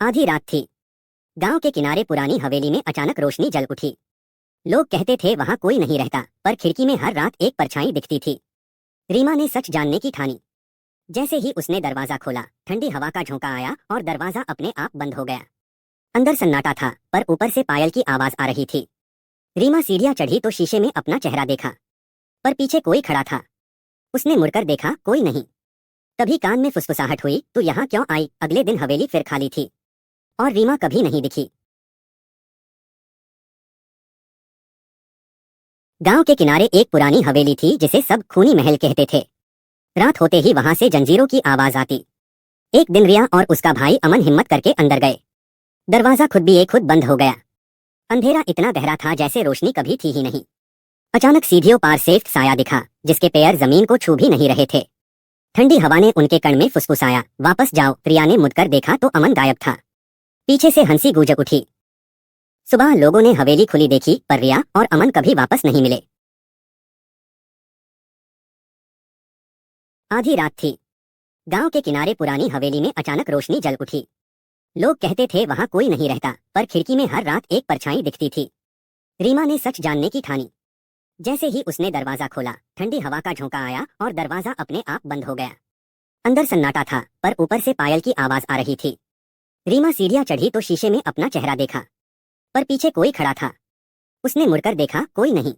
आधी रात थी। गांव के किनारे पुरानी हवेली में अचानक रोशनी जल उठी। लोग कहते थे वहां कोई नहीं रहता, पर खिड़की में हर रात एक परछाई दिखती थी। रीमा ने सच जानने की ठानी। जैसे ही उसने दरवाजा खोला, ठंडी हवा का झोंका आया और दरवाजा अपने आप बंद हो गया। अंदर सन्नाटा था, पर ऊपर से पायल की आवाज आ रही थी। रीमा सीढ़ियां चढ़ी तो शीशे में अपना चेहरा देखा, पर पीछे कोई खड़ा था। उसने मुड़कर देखा, कोई नहीं। तभी कान में फुसफुसाहट हुई, तू यहाँ क्यों आई? अगले दिन हवेली फिर खाली थी और रीमा कभी नहीं दिखी। गांव के किनारे एक पुरानी हवेली थी जिसे सब खूनी महल कहते थे। रात होते ही वहां से जंजीरों की आवाज आती। एक दिन रिया और उसका भाई अमन हिम्मत करके अंदर गए। दरवाजा खुद भी खुद बंद हो गया। अंधेरा इतना गहरा था जैसे रोशनी कभी थी ही नहीं। अचानक सीढ़ियों पार से एक साया दिखा, जिसके पैर जमीन को छू भी नहीं रहे थे। ठंडी हवा ने उनके कण में फुसफुसाया, वापस जाओ। रिया ने मुड़कर देखा तो अमन गायब था। पीछे से हंसी गूंज उठी। सुबह लोगों ने हवेली खुली देखी, पर रिया और अमन कभी वापस नहीं मिले। आधी रात थी। गांव के किनारे पुरानी हवेली में अचानक रोशनी जल उठी। लोग कहते थे वहां कोई नहीं रहता, पर खिड़की में हर रात एक परछाई दिखती थी। रीमा ने सच जानने की ठानी। जैसे ही उसने दरवाजा खोला, ठंडी हवा का झोंका आया और दरवाजा अपने आप बंद हो गया। अंदर सन्नाटा था, पर ऊपर से पायल की आवाज आ रही थी। रीमा सीढ़ियां चढ़ी तो शीशे में अपना चेहरा देखा, पर पीछे कोई खड़ा था। उसने मुड़कर देखा, कोई नहीं।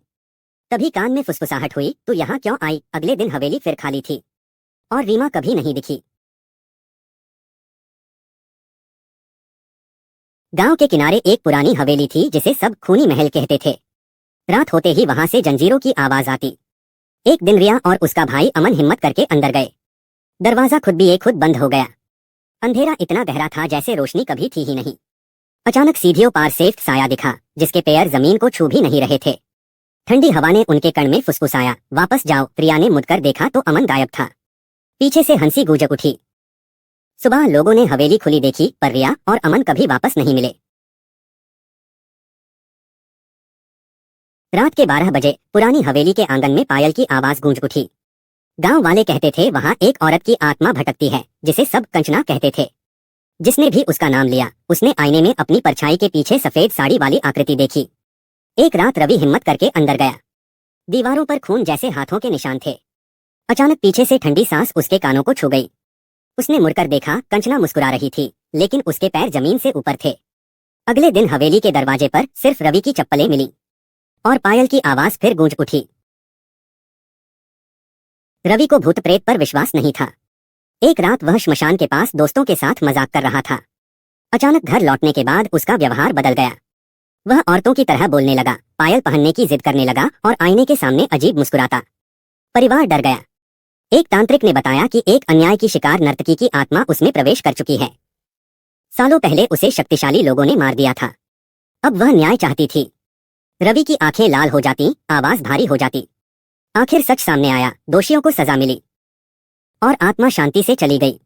तभी कान में फुसफुसाहट हुई, तू यहाँ क्यों आई? अगले दिन हवेली फिर खाली थी और रीमा कभी नहीं दिखी। गांव के किनारे एक पुरानी हवेली थी जिसे सब खूनी महल कहते थे। रात होते ही वहां से जंजीरों की आवाज आती। एक दिन रिया और उसका भाई अमन हिम्मत करके अंदर गए। दरवाजा खुद भी खुद बंद हो गया। अंधेरा इतना गहरा था जैसे रोशनी कभी थी ही नहीं। अचानक सीढ़ियों पार से एक साया दिखा, जिसके पैर जमीन को छू भी नहीं रहे थे। ठंडी हवा ने उनके कण में फुसफुसाया, वापस जाओ। रिया ने मुड़कर देखा तो अमन गायब था। पीछे से हंसी गूंज उठी। सुबह लोगों ने हवेली खुली देखी, पर रिया और अमन कभी वापस नहीं मिले। रात के 12 बजे पुरानी हवेली के आंगन में पायल की आवाज गूंज उठी। गांव वाले कहते थे वहां एक औरत की आत्मा भटकती है, जिसे सब कंचना कहते थे। जिसने भी उसका नाम लिया, उसने आईने में अपनी परछाई के पीछे सफेद साड़ी वाली आकृति देखी। एक रात रवि हिम्मत करके अंदर गया। दीवारों पर खून जैसे हाथों के निशान थे। अचानक पीछे से ठंडी सांस उसके कानों को छू गई। उसने मुड़कर देखा, कंचना मुस्कुरा रही थी, लेकिन उसके पैर जमीन से ऊपर थे। अगले दिन हवेली के दरवाजे पर सिर्फ रवि की चप्पलें मिली और पायल की आवाज फिर गूंज उठी। रवि को भूत प्रेत पर विश्वास नहीं था। एक रात वह श्मशान के पास दोस्तों के साथ मजाक कर रहा था। अचानक घर लौटने के बाद उसका व्यवहार बदल गया। वह औरतों की तरह बोलने लगा, पायल पहनने की जिद करने लगा और आईने के सामने अजीब मुस्कुराता। परिवार डर गया। एक तांत्रिक ने बताया कि एक अन्याय की शिकार नर्तकी की आत्मा उसमें प्रवेश कर चुकी है। सालों पहले उसे शक्तिशाली लोगों ने मार दिया था। अब वह न्याय चाहती थी। रवि की आंखें लाल हो जाती, आवाज भारी हो जाती। आखिर सच सामने आया, दोषियों को सजा मिली और आत्मा शांति से चली गई।